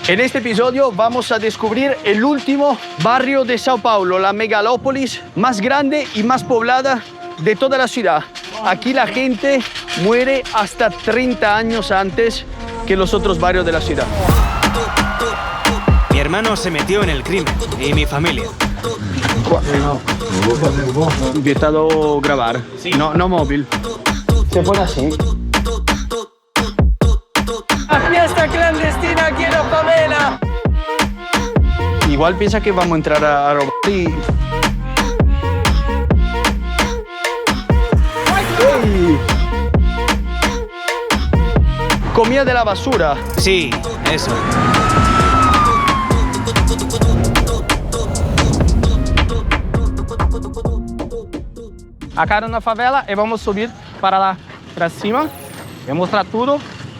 En este episodio vamos a descubrir el último barrio de Sao Paulo, la megalópolis más grande y más poblada de toda la ciudad. Aquí la gente muere hasta 30 años antes que los otros barrios de la ciudad. Mi hermano se metió en el crimen y mi familia. Vietado grabar, Sí. no móvil. Se pone así. La fiesta clandestina aquí en la favela. Igual piensa que vamos a entrar a robar y... ¡Ey! Comida de la basura. Sí, eso. Acá en la favela y vamos a subir para cima. Voy a mostrar todo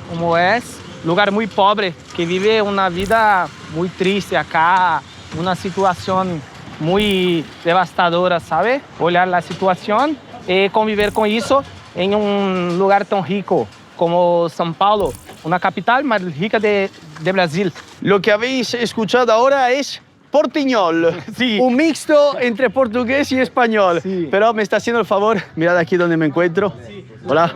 como es. Lugar muy pobre, que vive una vida muy triste acá, una situación muy devastadora, ¿sabe? Olhar la situación y conviver con eso en un lugar tan rico como São Paulo, una capital más rica de Brasil. Lo que habéis escuchado ahora es portiñol. Sí. Un mixto entre portugués y español. Sí. Pero me está haciendo el favor, mirad aquí donde me encuentro. Hola,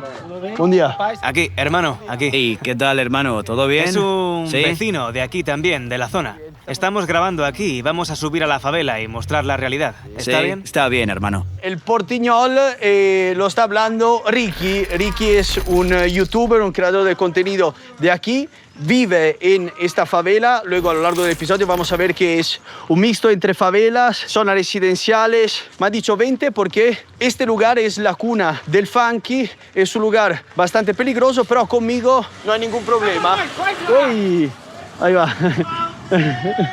buen día. Aquí, hermano, aquí. ¿Y qué tal, hermano? ¿Todo bien? Es un ¿Sí? vecino de aquí también, de la zona. Estamos grabando aquí y vamos a subir a la favela y mostrar la realidad. ¿Está Sí, bien? Está bien, hermano. El portiñol lo está hablando Ricky. Ricky es un youtuber, un creador de contenido de aquí. Vive en esta favela. Luego a lo largo del episodio vamos a ver que es un mixto entre favelas, zonas residenciales. Me ha dicho 20 porque este lugar es la cuna del funky. Es un lugar bastante peligroso, pero conmigo no hay ningún problema. Uy, ahí va.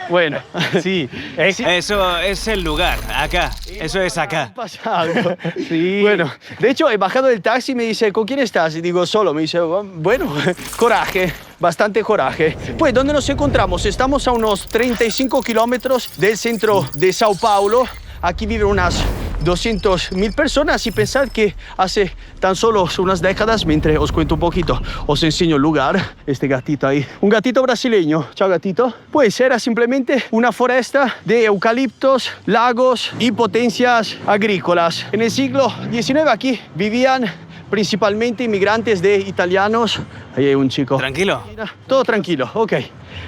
Bueno, Sí, Eso es el lugar, acá. Eso es acá. pasa algo. Sí. Bueno, de hecho he bajado del taxi y me dice, ¿con quién estás? Y digo, solo. Me dice, bueno, coraje, bastante coraje. Pues, ¿dónde nos encontramos? Estamos a unos 35 kilómetros del centro de Sao Paulo. Aquí viven unas 200.000 personas y pensad que hace tan solo unas décadas, mientras os cuento un poquito, os enseño el lugar, este gatito ahí, un gatito brasileño, chao gatito, pues era simplemente una foresta de eucaliptos, lagos y potencias agrícolas. En el siglo XIX aquí vivían principalmente inmigrantes de italianos. Ahí hay un chico. Tranquilo. Todo tranquilo, ok.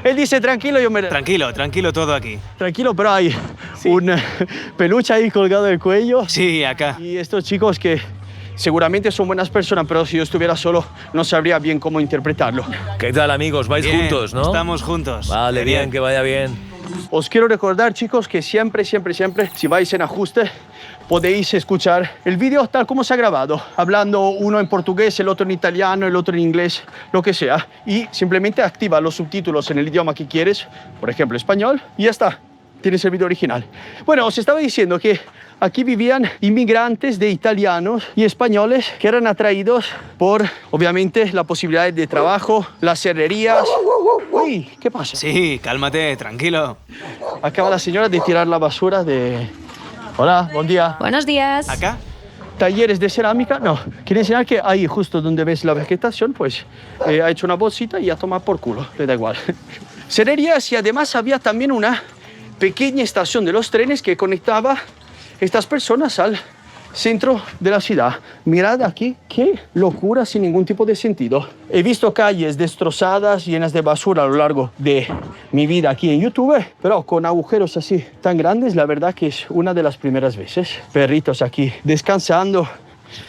Él dice tranquilo, yo me... Tranquilo, tranquilo todo aquí. Tranquilo, pero hay un peluche ahí colgado del cuello. Sí, acá. Y estos chicos que seguramente son buenas personas, pero si yo estuviera solo no sabría bien cómo interpretarlo. ¿Qué tal, amigos? ¿Vais Bien, juntos, no? Estamos juntos. Vale, Genial. bien, que vaya bien. Os quiero recordar, chicos, que siempre, si vais en ajuste, podéis escuchar el vídeo tal como se ha grabado, hablando uno en portugués, el otro en italiano, el otro en inglés, lo que sea. Y simplemente activa los subtítulos en el idioma que quieres, por ejemplo, español, y ya está. Tienes el vídeo original. Bueno, os estaba diciendo que aquí vivían inmigrantes de italianos y españoles que eran atraídos por, obviamente, la posibilidad de trabajo, las herrerías. Uy, ¿qué pasa? Sí, cálmate, tranquilo. Acaba la señora de tirar la basura de... Hola, buen día. Buenos días. ¿Acá? Talleres de cerámica, no. Quiere enseñar que ahí, justo donde ves la vegetación, pues ha hecho una bolsita y a tomar por culo, le da igual. Cererías y además había también una pequeña estación de los trenes que conectaba estas personas al centro de la ciudad. Mirad aquí, qué locura sin ningún tipo de sentido. He visto calles destrozadas, llenas de basura a lo largo de mi vida aquí en YouTube, pero con agujeros así tan grandes, la verdad que es una de las primeras veces. Perritos aquí descansando.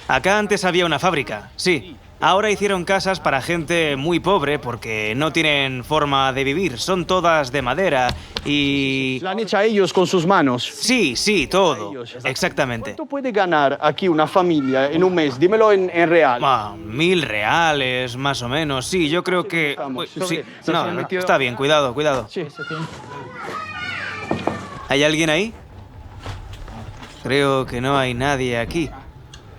Acá antes había una fábrica, sí. Ahora hicieron casas para gente muy pobre porque no tienen forma de vivir. Son todas de madera y... La han hecho a ellos con sus manos. Sí, sí, todo. Ellos. Exactamente. ¿Cuánto puede ganar aquí una familia en un mes? Dímelo en real. Ah, 1.000 reales, más o menos. Sí, yo creo que... Estamos. Uy, sí. Se No, han no, metido- está bien, cuidado, cuidado. Sí. ¿Hay alguien ahí? Creo que no hay nadie aquí.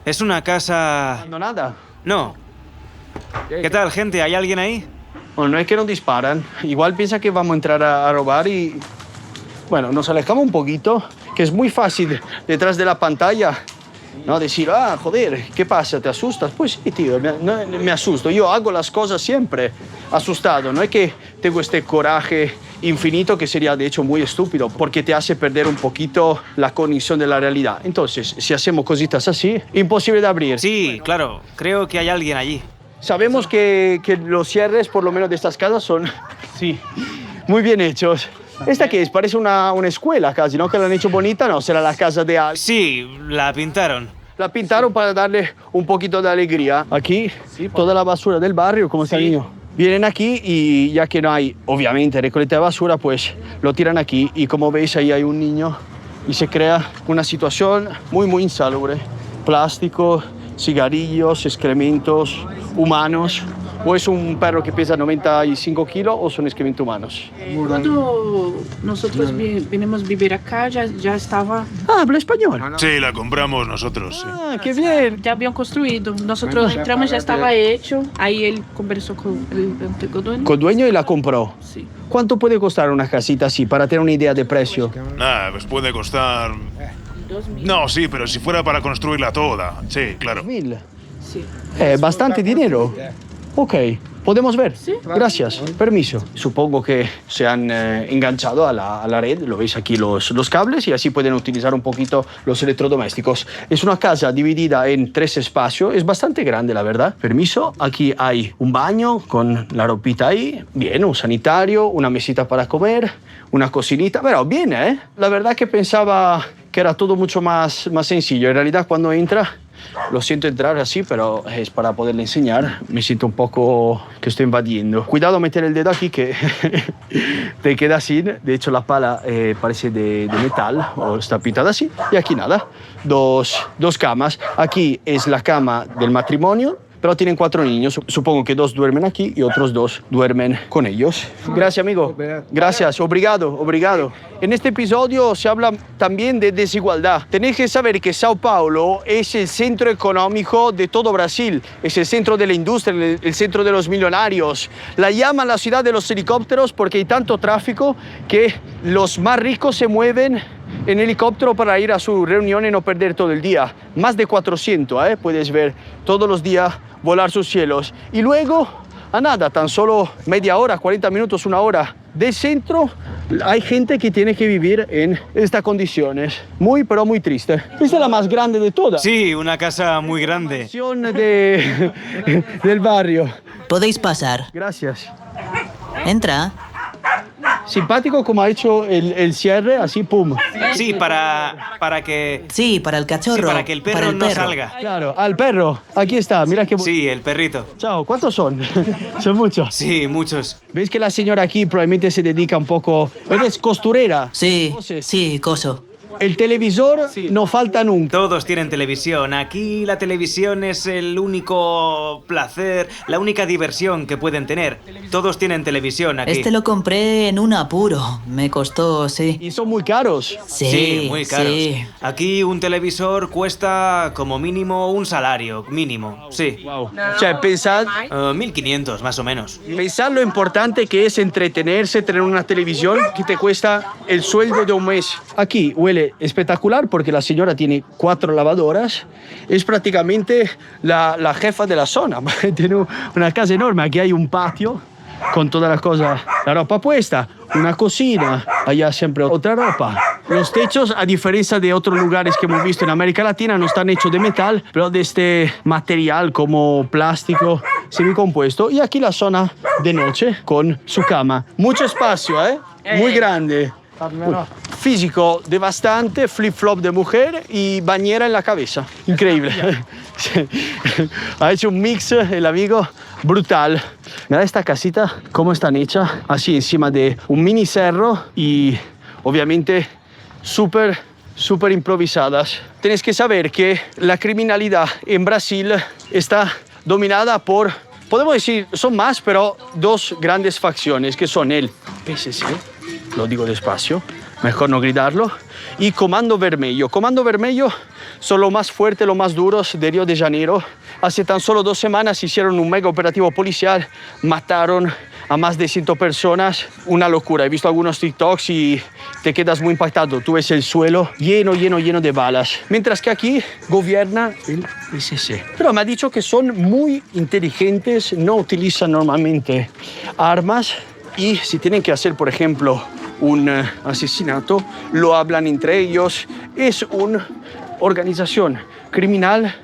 Es una casa... No nada. No. ¿Qué tal, gente? ¿Hay alguien ahí? Bueno, no es que nos disparan. Igual piensa que vamos a entrar a robar y... Bueno, nos alejamos un poquito, que es muy fácil detrás de la pantalla ¿no? Decir, joder, ¿qué pasa? ¿Te asustas? Pues sí, tío, me asusto. Yo hago las cosas siempre asustado. No es que tengo este coraje infinito que sería de hecho muy estúpido porque te hace perder un poquito la conexión de la realidad. Entonces, si hacemos cositas así, imposible de abrir. Sí, claro, creo que hay alguien allí. Sabemos que los cierres, por lo menos de estas casas, son Sí. muy bien hechos. ¿Esta qué es? Parece una escuela casi, ¿no? Que la han hecho bonita, ¿no? Será la casa de alguien. Sí, la pintaron. La pintaron para darle un poquito de alegría. Aquí, toda la basura del barrio, como está el niño. Vienen aquí y ya que no hay, obviamente, recolecta de basura, pues lo tiran aquí. Y como veis, ahí hay un niño y se crea una situación muy, muy insalubre. Plástico, cigarrillos, excrementos humanos. ¿O es un perro que pesa 95 kilos o son excrementos humanos? Cuando nosotros vinimos a vivir acá, ya estaba, Habla español. Sí, la compramos nosotros. Sí. Qué bien. ya habían construido. Nosotros entramos, ya estaba hecho. Ahí él conversó con el antiguo dueño. Con dueño y la compró. Sí. ¿Cuánto puede costar una casita así para tener una idea de precio? Nada, pues puede costar... 2.000. No, sí, pero si fuera para construirla toda. Sí, claro. 1000. Sí. Bastante dinero. Ok, podemos ver. Sí. Gracias. Permiso. Supongo que se han enganchado a la red. Lo veis aquí los cables y así pueden utilizar un poquito los electrodomésticos. Es una casa dividida en 3 espacios. Es bastante grande, la verdad. Permiso. Aquí hay un baño con la ropita ahí. Bien, un sanitario, una mesita para comer, una cocinita. Pero bien, ¿eh? La verdad que pensaba que era todo mucho más sencillo. En realidad, cuando entra... Lo siento entrar así, pero es para poderle enseñar. Me siento un poco que estoy invadiendo. Cuidado meter el dedo aquí que te queda así. De hecho, la pala parece de metal o está pintada así. Y aquí nada, dos camas. Aquí es la cama del matrimonio. Pero tienen 4 niños, supongo que 2 duermen aquí y otros 2 duermen con ellos. Gracias, amigo. Gracias, obrigado. En este episodio se habla también de desigualdad. Tenéis que saber que Sao Paulo es el centro económico de todo Brasil. Es el centro de la industria, el centro de los millonarios. La llaman la ciudad de los helicópteros porque hay tanto tráfico que los más ricos se mueven en helicóptero para ir a su reunión y no perder todo el día. Más de 400, puedes ver todos los días volar sus cielos. Y luego, a nada, tan solo media hora, 40 minutos, 1 hora del centro, hay gente que tiene que vivir en estas condiciones. Muy, pero muy triste. Esta es la más grande de todas. Sí, una casa muy grande. Del barrio. Podéis pasar. Gracias. Entra. Simpático como ha hecho el cierre, así pum. Sí, para que... Sí, para el cachorro. Sí, para que el perro no salga. Claro, al perro. Aquí está, mira qué... Sí, el perrito. Chao, ¿cuántos son? Son muchos. Sí, muchos. ¿Ves que la señora aquí probablemente se dedica un poco... Eres costurera. Sí, Entonces, sí, coso. el televisor no falta nunca. Todos tienen televisión. Aquí la televisión es el único placer, la única diversión que pueden tener. Todos tienen televisión aquí. Este lo compré en un apuro. Me costó, sí. Y son muy caros. Sí, muy caros. sí. Aquí un televisor cuesta como mínimo un salario, mínimo. Sí. Wow. O sea, pensad 1.500 más o menos. lo importante que es entretenerse, tener una televisión que te cuesta el sueldo de un mes. Aquí huele espectacular porque la señora tiene 4 lavadoras. Es prácticamente la jefa de la zona. Tiene una casa enorme. Aquí hay un patio con todas las cosas, la ropa puesta, una cocina, allá siempre otra ropa. Los techos, a diferencia de otros lugares que hemos visto en América Latina, no están hechos de metal, pero de este material como plástico semicompuesto. Y aquí la zona de noche con su cama. Mucho espacio, muy grande. Físico devastante, flip-flop de mujer y bañera en la cabeza. Increíble. Ha hecho un mix, el amigo, brutal. Mira esta casita, cómo están hechas, así encima de un mini cerro y obviamente súper improvisadas. Tenéis que saber que la criminalidad en Brasil está dominada por, podemos decir, son más, pero 2 grandes facciones que son el PSC, lo digo despacio, mejor no gritarlo, y Comando Vermelho. Comando Vermelho son los más fuertes, los más duros de Río de Janeiro. Hace tan solo 2 semanas hicieron un mega operativo policial, mataron a más de 100 personas, una locura. He visto algunos TikToks y te quedas muy impactado. Tú ves el suelo lleno de balas. Mientras que aquí gobierna el PSC. Pero me ha dicho que son muy inteligentes, no utilizan normalmente armas y si tienen que hacer, por ejemplo, un asesinato, lo hablan entre ellos. Es una organización criminal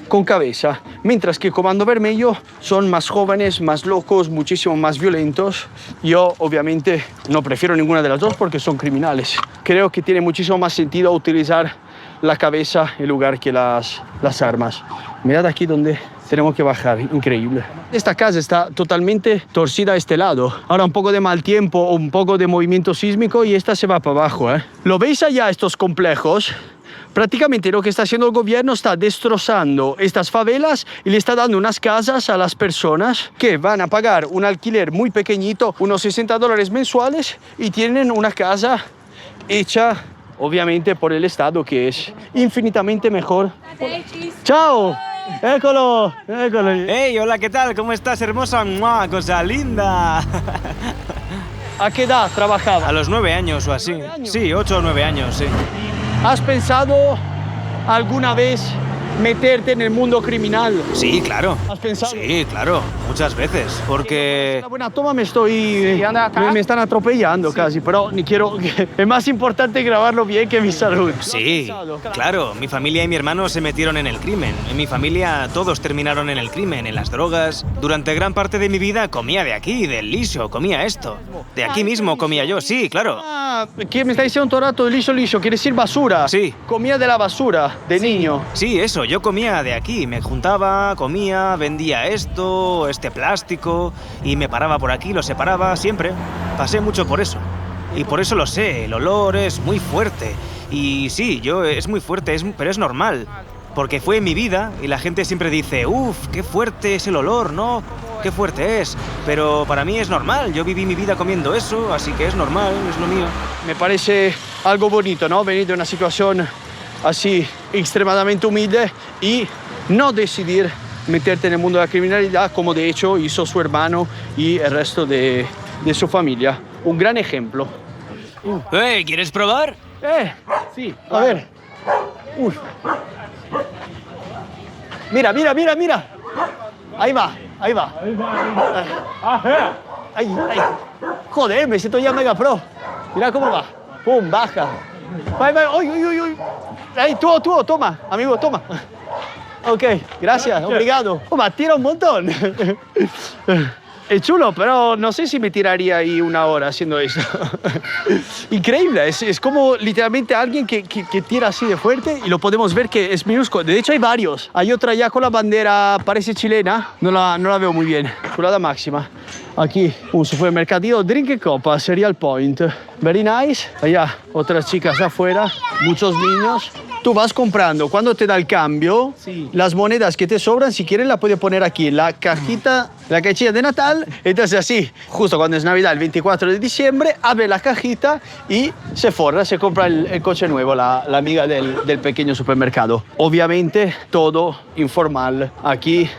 con cabeza, mientras que Comando Vermelho son más jóvenes, más locos, muchísimo más violentos. Yo obviamente no prefiero ninguna de las dos porque son criminales. Creo que tiene muchísimo más sentido utilizar la cabeza en lugar que las armas. Mirad aquí donde tenemos que bajar, increíble. Esta casa está totalmente torcida a este lado. Ahora un poco de mal tiempo, un poco de movimiento sísmico y esta se va para abajo. ¿Lo veis allá, estos complejos? Prácticamente lo que está haciendo el gobierno está destrozando estas favelas y le está dando unas casas a las personas que van a pagar un alquiler muy pequeñito, unos $60 mensuales, y tienen una casa hecha obviamente por el Estado, que es infinitamente mejor. ¡Chao! ¡Écolo! ¡Écolo! ¡Hey, hola, ¿qué tal? ¿Cómo estás, hermosa? ¡Mua, cosa linda! ¿A qué edad trabajaba? A los 9 años o así. Sí, 8 o 9 años, sí. ¿Has pensado alguna vez meterte en el mundo criminal? Sí, claro. ¿Has pensado? Sí, claro, muchas veces. Porque... La buena toma, me están atropellando casi, pero ni quiero... Es más importante grabarlo bien que mi salud. Sí, claro, mi familia y mi hermano se metieron en el crimen. En mi familia todos terminaron en el crimen, en las drogas. Durante gran parte de mi vida comía de aquí, del liso, comía esto. De aquí mismo comía yo, sí, claro. Ah, ¿qué me está diciendo todo el rato de liso? ¿Quiere decir basura? Sí. Comía de la basura, de niño. Sí, eso, yo comía de aquí. Me juntaba, comía, vendía esto, este plástico, y me paraba por aquí, lo separaba siempre. Pasé mucho por eso. Y por eso lo sé, el olor es muy fuerte. Y sí, es muy fuerte, pero es normal. Porque fue en mi vida y la gente siempre dice, uff, qué fuerte es el olor, ¿no? Qué fuerte es. Pero para mí es normal, yo viví mi vida comiendo eso, así que es normal, es lo mío. Me parece algo bonito, ¿no? Venir de una situación así extremadamente humilde y no decidir meterte en el mundo de la criminalidad, como de hecho hizo su hermano y el resto de su familia. Un gran ejemplo. Hey, ¿quieres probar? Sí, a ver. Uy. Mira. Ahí va. Ay. Joder, me siento ya mega pro. Mira cómo va. Pum, baja. Va. Uy. Ahí, tú, toma, amigo, toma. Ok, gracias, obrigado. Tira un montón. Es chulo, pero no sé si me tiraría ahí una hora haciendo eso. Increíble, es como literalmente alguien que tira así de fuerte y lo podemos ver que es minúsculo. De hecho hay varios. Hay otra ya con la bandera, parece chilena, no la veo muy bien. Chulada máxima. Aquí un supermercadito, Drink and Copa, Cereal Point. Very nice. Allá otras chicas afuera, muchos niños. Tú vas comprando, cuando te da el cambio, sí, las monedas que te sobran, si quieres la puedes poner aquí, la cajita de Natal. Entonces así, justo cuando es Navidad, el 24 de diciembre, abre la cajita y se forra, se compra el coche nuevo, la amiga del pequeño supermercado. Obviamente todo informal. Aquí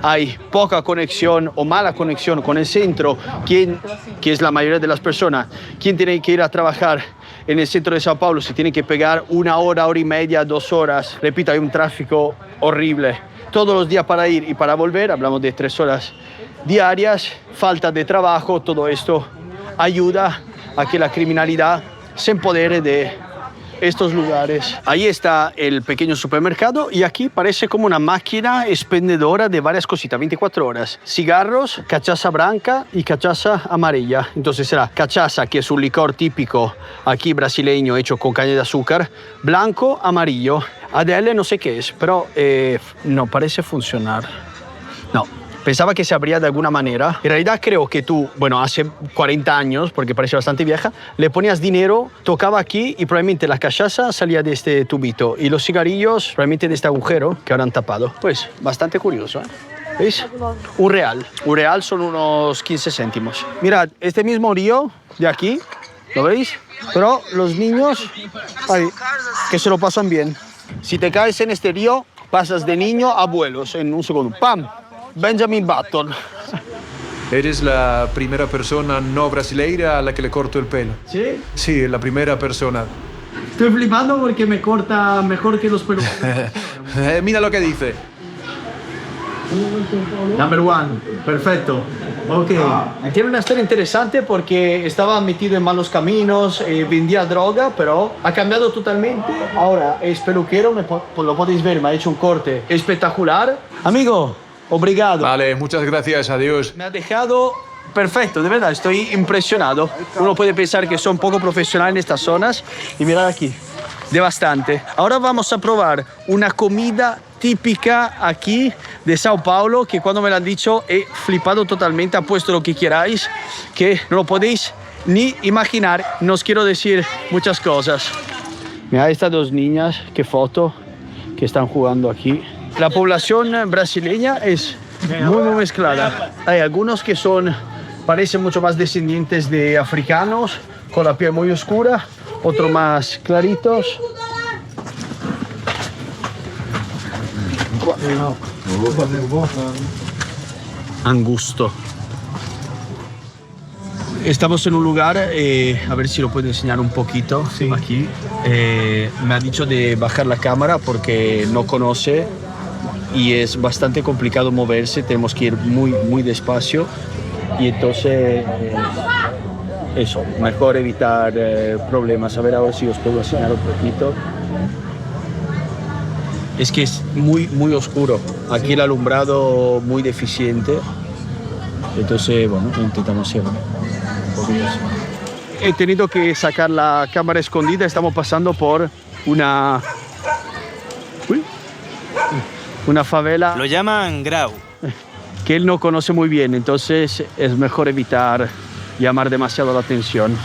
hay poca conexión o mala conexión con el centro. Que es la mayoría de las personas, quien tiene que ir a trabajar en el centro de Sao Paulo se tiene que pegar 1 hora, hora y media, 2 horas. Repito, hay un tráfico horrible. Todos los días para ir y para volver, hablamos de 3 horas diarias, falta de trabajo, todo esto ayuda a que la criminalidad se empodere de estos lugares. Ahí está el pequeño supermercado y aquí parece como una máquina expendedora de varias cositas, 24 horas. Cigarros, cachaza blanca y cachaza amarilla. Entonces será cachaza, que es un licor típico aquí brasileño hecho con caña de azúcar, blanco, amarillo. ADL no sé qué es, pero no parece funcionar. No. Pensaba que se abría de alguna manera. En realidad creo que tú, hace 40 años, porque parece bastante vieja, le ponías dinero, tocaba aquí y probablemente la cachaza salía de este tubito y los cigarrillos probablemente de este agujero que ahora han tapado. Pues bastante curioso, ¿eh? ¿Veis? Un real son unos 15 céntimos. Mirad, este mismo río de aquí, ¿lo veis? Pero los niños, que se lo pasan bien. Si te caes en este río, pasas de niño a abuelos en un segundo. ¡Pam! Benjamin Button. Eres la primera persona no brasileira a la que le corto el pelo. ¿Sí? Sí, la primera persona. Estoy flipando porque me corta mejor que los peluqueros. Mira lo que dice. Number one, perfecto. Ok. Tiene una historia interesante porque estaba metido en malos caminos, vendía droga, pero ha cambiado totalmente. Ahora es peluquero, lo podéis ver, me ha hecho un corte espectacular. Amigo, obrigado. Vale, muchas gracias, adiós. Me ha dejado perfecto, de verdad, estoy impresionado. Uno puede pensar que soy un poco profesional en estas zonas y mirad aquí, de bastante. Ahora vamos a probar una comida típica aquí de Sao Paulo, que cuando me lo han dicho he flipado totalmente, apuesto lo que queráis, que no lo podéis ni imaginar, no os quiero decir muchas cosas. Mirad estas dos niñas, qué foto, que están jugando aquí. La población brasileña es muy mezclada. Hay algunos que parecen mucho más descendientes de africanos, con la piel muy oscura, otros más claritos. Angusto. Estamos en un lugar, a ver si lo puedo enseñar un poquito, aquí. Me ha dicho de bajar la cámara porque no conoce y es bastante complicado moverse, tenemos que ir muy despacio y entonces eso, mejor evitar problemas. A ver ahora si os puedo enseñar un poquito. Es que es muy oscuro, aquí el alumbrado muy deficiente, entonces bueno, intentamos ser un poquito así. He tenido que sacar la cámara escondida, estamos pasando por una favela. Lo llaman Grau. Que él no conoce muy bien, entonces es mejor evitar llamar demasiado la atención.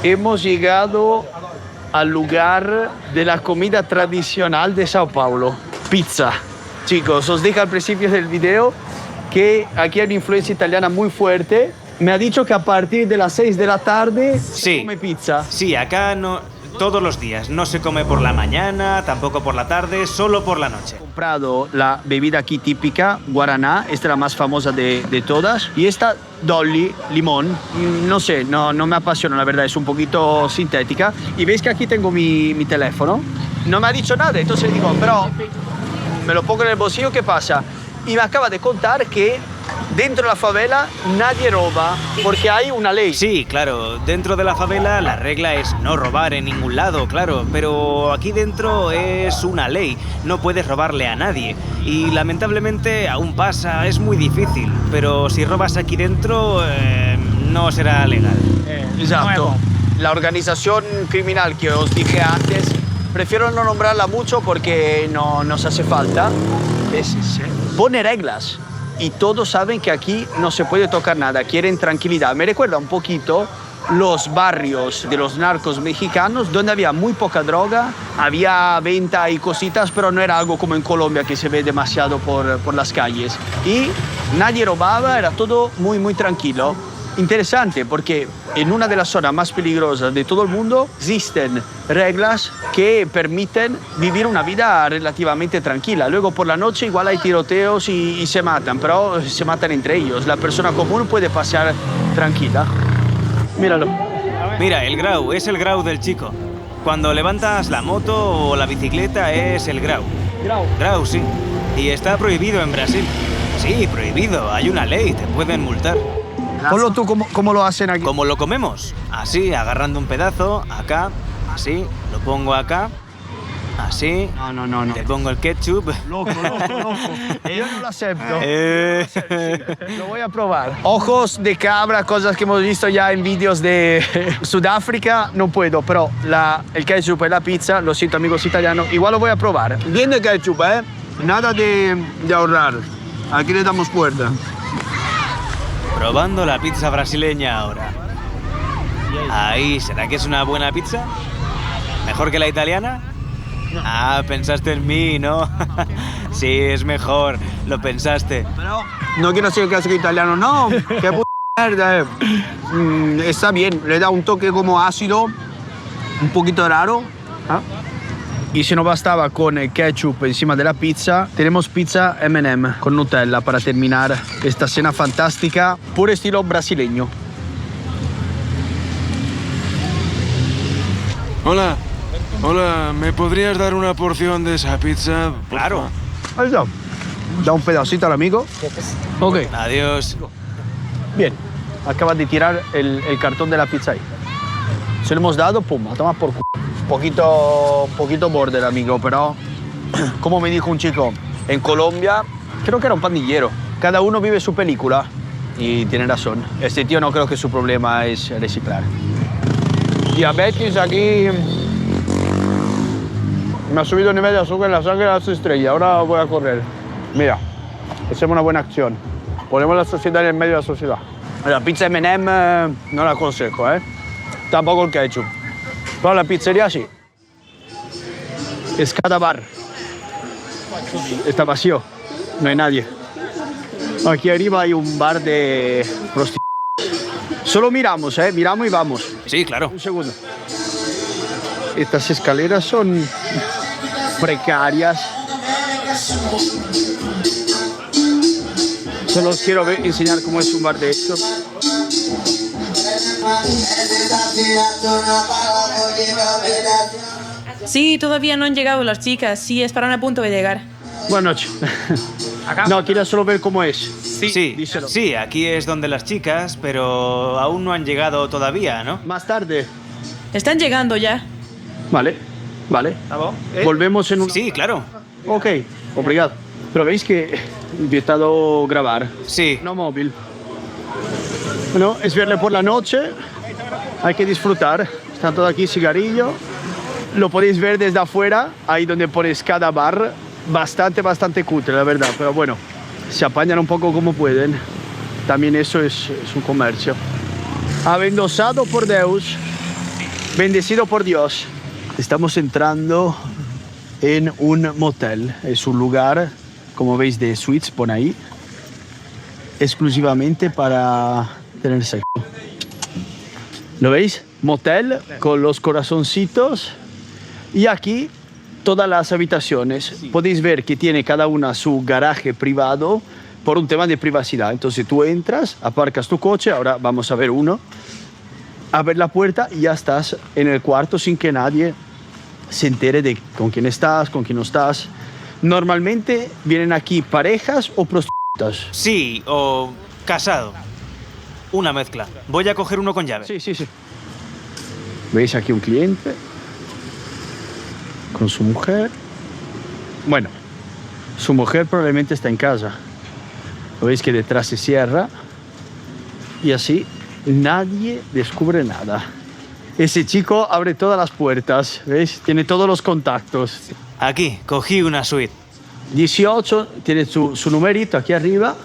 Hemos llegado al lugar de la comida tradicional de Sao Paulo, pizza. Chicos, os dije al principio del video que aquí hay una influencia italiana muy fuerte. Me ha dicho que a partir de las 6 de la tarde se come pizza. Sí, acá no, todos los días. No se come por la mañana, tampoco por la tarde, solo por la noche. He comprado la bebida aquí típica, guaraná, esta es la más famosa de todas. Y esta Dolly, limón, no sé, no me apasiona, la verdad, es un poquito sintética. Y veis que aquí tengo mi teléfono. No me ha dicho nada, entonces digo, pero me lo pongo en el bolsillo, ¿qué pasa? Y me acaba de contar que dentro de la favela nadie roba porque hay una ley. Sí, claro, dentro de la favela la regla es no robar en ningún lado, claro, pero aquí dentro es una ley, no puedes robarle a nadie y lamentablemente aún pasa, es muy difícil, pero si robas aquí dentro no será legal. Exacto. La organización criminal que os dije antes, prefiero no nombrarla mucho porque no nos hace falta. Pone reglas y todos saben que aquí no se puede tocar nada, quieren tranquilidad. Me recuerda un poquito los barrios de los narcos mexicanos donde había muy poca droga, había venta y cositas, pero no era algo como en Colombia que se ve demasiado por las calles. Y nadie robaba, era todo muy tranquilo. Interesante porque en una de las zonas más peligrosas de todo el mundo existen reglas que permiten vivir una vida relativamente tranquila. Luego por la noche igual hay tiroteos y se matan, pero se matan entre ellos. La persona común puede pasear tranquila. Míralo. Mira, el Grau, es el Grau del chico. Cuando levantas la moto o la bicicleta es el Grau. Grau, sí. Y está prohibido en Brasil. Sí, prohibido. Hay una ley, te pueden multar. Ponlo tú cómo lo hacen aquí. ¿Cómo lo comemos? Así, agarrando un pedazo, acá, así, lo pongo acá, así. No. Le pongo el ketchup. Loco. Yo no lo acepto. Lo voy a probar. Ojos de cabra, cosas que hemos visto ya en vídeos de Sudáfrica, no puedo, pero el ketchup y la pizza, lo siento amigos italianos, igual lo voy a probar. Bien de ketchup, nada de ahorrar. Aquí le damos cuerda. Probando la pizza brasileña ahora. Ahí, ¿será que es una buena pizza? ¿Mejor que la italiana? Ah, pensaste en mí, ¿no? Sí, es mejor, lo pensaste. Pero no quiero ser clásico italiano, no. Qué mierda, Está bien, le da un toque como ácido, un poquito raro. Y si no bastaba con el ketchup encima de la pizza, tenemos pizza M&M con Nutella para terminar esta cena fantástica, puro estilo brasileño. Hola. Hola, ¿me podrías dar una porción de esa pizza? Claro. Ahí está. Da un pedacito al amigo. Ok. Adiós. Bien. Acaba de tirar el cartón de la pizza ahí. Se lo hemos dado, pum, a tomar por culo. Poquito border, amigo, pero como me dijo un chico, en Colombia, creo que era un pandillero. Cada uno vive su película y tiene razón. Este tío no creo que su problema es reciclar. Diabetes aquí. Me ha subido el nivel de azúcar en la sangre a las estrellas. Ahora voy a correr. Mira, hacemos una buena acción. Ponemos la sociedad en el medio de la sociedad. La pizza M&M no la aconsejo, ¿eh? Tampoco el ketchup. Pero la pizzería sí. Escada Bar. Está vacío. No hay nadie. Aquí arriba hay un bar de prostitutas. Solo miramos, ¿eh? Miramos y vamos. Sí, claro. Un segundo. Estas escaleras son precarias. Solo os quiero enseñar cómo es un bar de estos. Sí, todavía no han llegado las chicas. Sí, estarán a punto de llegar. Buenas noches. No, quiero solo ver cómo es. Sí, díselo. sí, aquí es donde las chicas, pero aún no han llegado todavía, ¿no? Más tarde. Están llegando ya. Vale, vale. Volvemos en un... Sí, claro. Ok, obrigado. Pero veis que he intentado grabar. Sí. No móvil. Bueno, es viernes por la noche. Hay que disfrutar. Están todos aquí, cigarrillo. Lo podéis ver desde afuera, ahí donde pone Escada Bar. Bastante cutre, la verdad. Pero bueno, se apañan un poco como pueden. También eso es un comercio. Abendosado por Deus. Bendecido por Dios. Estamos entrando en un motel. Es un lugar, como veis, de suites, pone ahí, exclusivamente para tener sexo. ¿Lo veis? Motel con los corazoncitos. Y aquí todas las habitaciones. Podéis ver que tiene cada una su garaje privado por un tema de privacidad. Entonces tú entras, aparcas tu coche, ahora vamos a ver uno, abres la puerta y ya estás en el cuarto sin que nadie se entere de con quién estás, con quién no estás. Normalmente vienen aquí parejas o prostitutas. Sí, o casado. Una mezcla. Voy a coger uno con llave. Sí. ¿Veis aquí un cliente con su mujer? Bueno, su mujer probablemente está en casa. ¿Lo veis que detrás se cierra? Y así nadie descubre nada. Ese chico abre todas las puertas, ¿veis? Tiene todos los contactos. Aquí, cogí una suite. 18, tiene su numerito aquí arriba.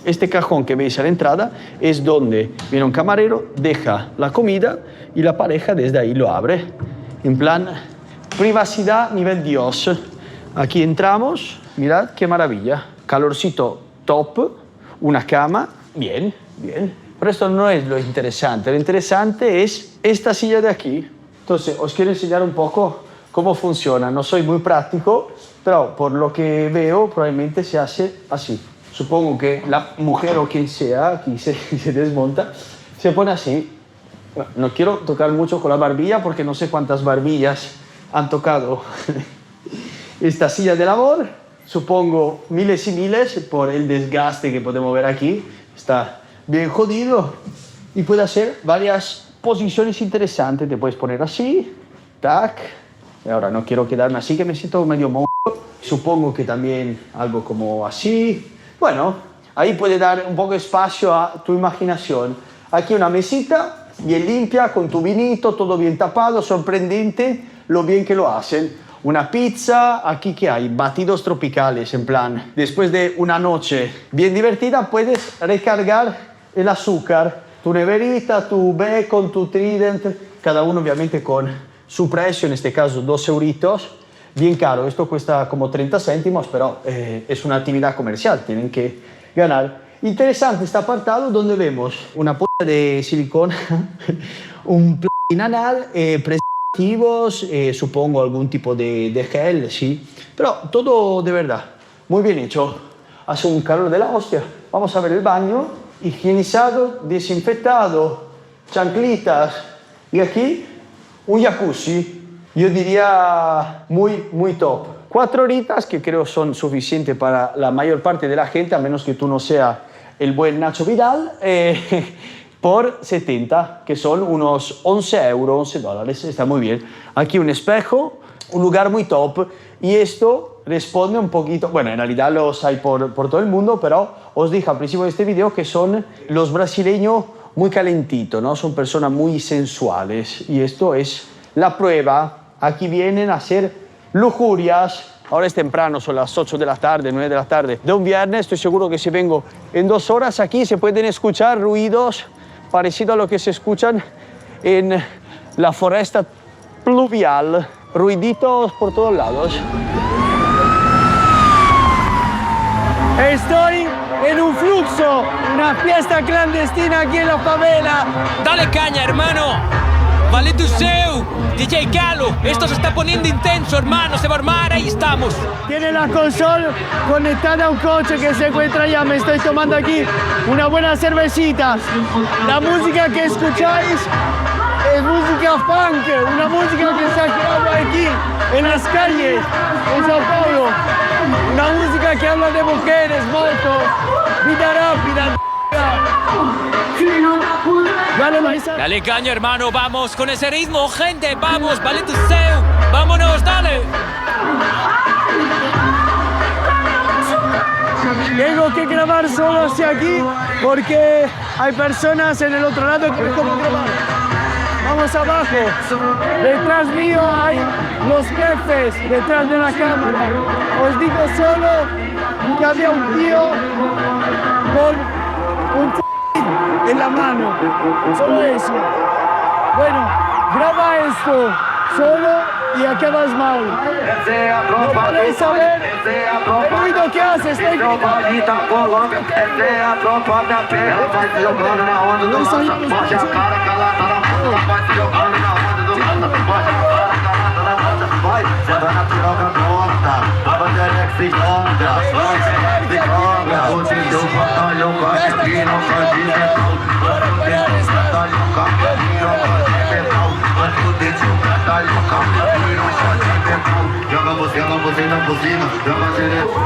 Este cajón que veis a la entrada es donde viene un camarero, deja la comida y la pareja desde ahí lo abre. En plan, privacidad nivel Dios. Aquí entramos, mirad qué maravilla. Calorcito top, una cama, bien. Pero esto no es lo interesante. Lo interesante es esta silla de aquí. Entonces, os quiero enseñar un poco cómo funciona. No soy muy práctico, pero por lo que veo, probablemente se hace así. Supongo que la mujer o quien sea, aquí se desmonta, se pone así. No quiero tocar mucho con la barbilla porque no sé cuántas barbillas han tocado esta silla de labor. Supongo miles y miles por el desgaste que podemos ver aquí. Está bien jodido y puede hacer varias posiciones interesantes. Te puedes poner así, tac. Y ahora no quiero quedarme así, que me siento medio mongo. Supongo que también algo como así. Bueno, ahí puede dar un poco de espacio a tu imaginación. Aquí una mesita bien limpia, con tu vinito, todo bien tapado, sorprendente lo bien que lo hacen. Una pizza, aquí que hay batidos tropicales, en plan, después de una noche bien divertida puedes recargar el azúcar, tu neverita, tu bacon, tu Trident, cada uno obviamente con su precio, en este caso 2 euritos, bien caro, esto cuesta como 30 céntimos, pero es una actividad comercial, tienen que ganar. Interesante este apartado donde vemos una polla de silicona, un plugin anal, activos, supongo algún tipo de gel, sí. Pero todo de verdad, muy bien hecho. Hace un calor de la hostia. Vamos a ver el baño, higienizado, desinfectado, chanclitas. Y aquí, un jacuzzi, yo diría muy top. 4 horitas, que creo son suficientes para la mayor parte de la gente, a menos que tú no seas el buen Nacho Vidal, por 70, que son unos 11 euros, 11 dólares, está muy bien. Aquí un espejo, un lugar muy top, y esto responde un poquito, bueno, en realidad los hay por todo el mundo, pero os dije al principio de este video que son los brasileños muy calentitos, ¿no? Son personas muy sensuales, y esto es la prueba. Aquí vienen a hacer lujurias. Ahora es temprano, son las 8 de la tarde, 9 de la tarde de un viernes. Estoy seguro que si vengo en 2 horas aquí se pueden escuchar ruidos parecidos a lo que se escuchan en la foresta pluvial. Ruiditos por todos lados. Estoy en un fluxo, una fiesta clandestina aquí en la favela. Dale caña, hermano. Vale tu seu, DJ Calo. Esto se está poniendo intenso, hermano. Se va a armar, ahí estamos. Tiene la consola conectada a un coche que se encuentra allá. Me estoy tomando aquí una buena cervecita. La música que escucháis es música funk, una música que se ha creado aquí, en las calles, en Sao Paulo. Una música que habla de mujeres, motos, vida rápida. Dale caña, hermano, vamos con ese ritmo, gente, vamos, vale tu seu, vámonos, dale. Tengo que grabar solo hacia aquí porque hay personas en el otro lado que no puedo grabar. Vamos abajo. Detrás mío hay los jefes, detrás de la cámara. Os digo solo que había un tío con un en la mano. Solo eso. Bueno, graba esto solo y acabas mal. No podéis saber el ruido que hace. Estoy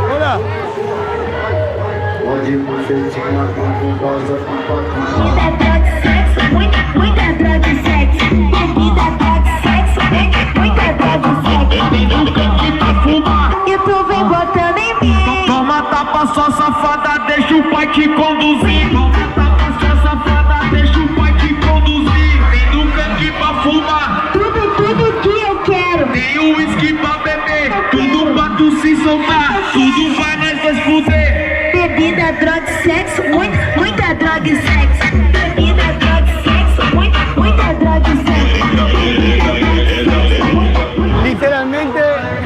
Hola. E tu vem botando em mim. Toma tapa, sua safada, deixa o pai te conduzir. Toma tapa, sua safada, deixa o pai te conduzir. Vem do canto pra fumar. Tudo que eu quero. Tem o uísque pra beber. Tudo pra tu se soltar. Tudo vai nós dois fuder. Bebida, droga e sexo. Muita droga e sexo. Bebida, droga e sexo. Muita droga e sexo. Literalmente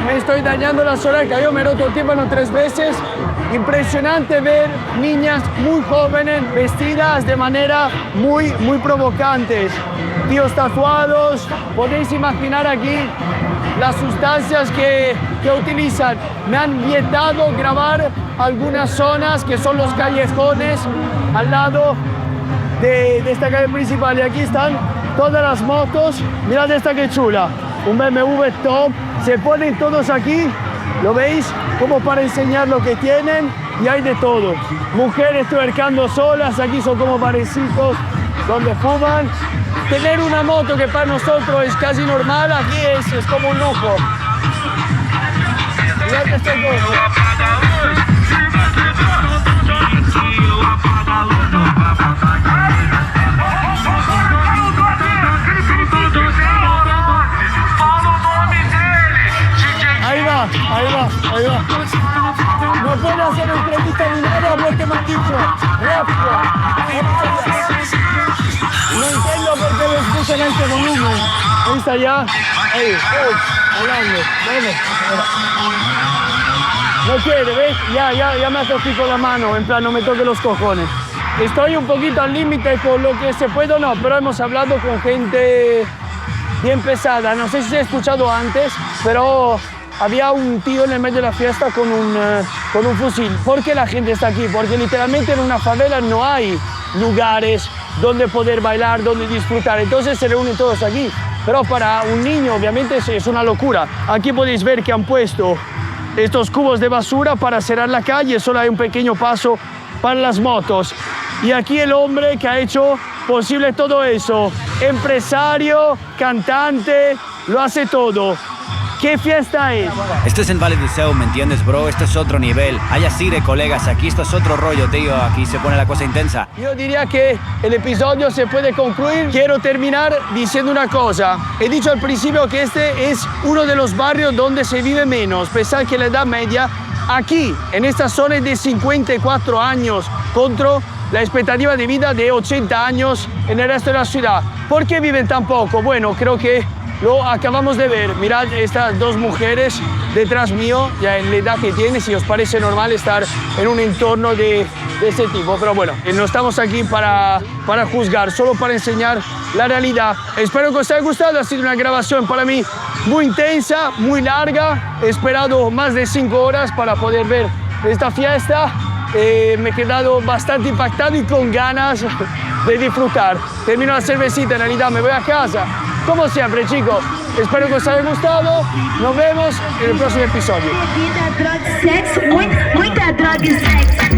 me estoy dañando las orejas. Yo me he roto el tímpano 3 veces. Impresionante ver niñas muy jóvenes vestidas de manera muy provocantes. Tíos tatuados. Podéis imaginar aquí las sustancias que utilizan. Me han vietado grabar algunas zonas que son los callejones al lado de esta calle principal. Y aquí están todas las motos. Mirad esta que chula. Un BMW top. Se ponen todos aquí. ¿Lo veis? Como para enseñar lo que tienen. Y hay de todo. Mujeres tuercando solas. Aquí son como parecidos donde fuman. Tener una moto que para nosotros es casi normal, aquí es como un lujo. Mirad este coche. Ahí va. No puede hacer entrevista ni nada porque me han dicho rápido. No entiendo por qué les escuchan este volumen. Ahí está ya. Ahí, hablando. No quiere, ¿ves? Ya me hace así con la mano, en plan, no me toque los cojones. Estoy un poquito al límite con lo que se puede o no, pero hemos hablado con gente bien pesada. No sé si se ha escuchado antes, pero había un tío en el medio de la fiesta con un fusil. ¿Por qué la gente está aquí? Porque literalmente en una favela no hay lugares donde poder bailar, donde disfrutar. Entonces se reúnen todos aquí. Pero para un niño obviamente es una locura. Aquí podéis ver que han puesto estos cubos de basura para cerrar la calle. Solo hay un pequeño paso para las motos. Y aquí el hombre que ha hecho posible todo eso. Empresario, cantante, lo hace todo. ¿Qué fiesta es? Esto es en Vale d'Useu, ¿me entiendes, bro? Esto es otro nivel. Hay así de colegas aquí, esto es otro rollo, tío. Aquí se pone la cosa intensa. Yo diría que el episodio se puede concluir. Quiero terminar diciendo una cosa. He dicho al principio que este es uno de los barrios donde se vive menos. Pensad que la edad media aquí, en esta zona, es de 54 años contra la expectativa de vida de 80 años en el resto de la ciudad. ¿Por qué viven tan poco? Bueno, creo que lo acabamos de ver. Mirad estas dos mujeres detrás mío, ya en la edad que tienen, si os parece normal estar en un entorno de ese tipo. Pero bueno, no estamos aquí para juzgar, solo para enseñar la realidad. Espero que os haya gustado. Ha sido una grabación para mí muy intensa, muy larga. He esperado más de 5 horas para poder ver esta fiesta. Me he quedado bastante impactado y con ganas de disfrutar. Termino la cervecita, en realidad me voy a casa. Como siempre, chicos, espero que os haya gustado. Nos vemos en el próximo episodio. Muita droga e sexo.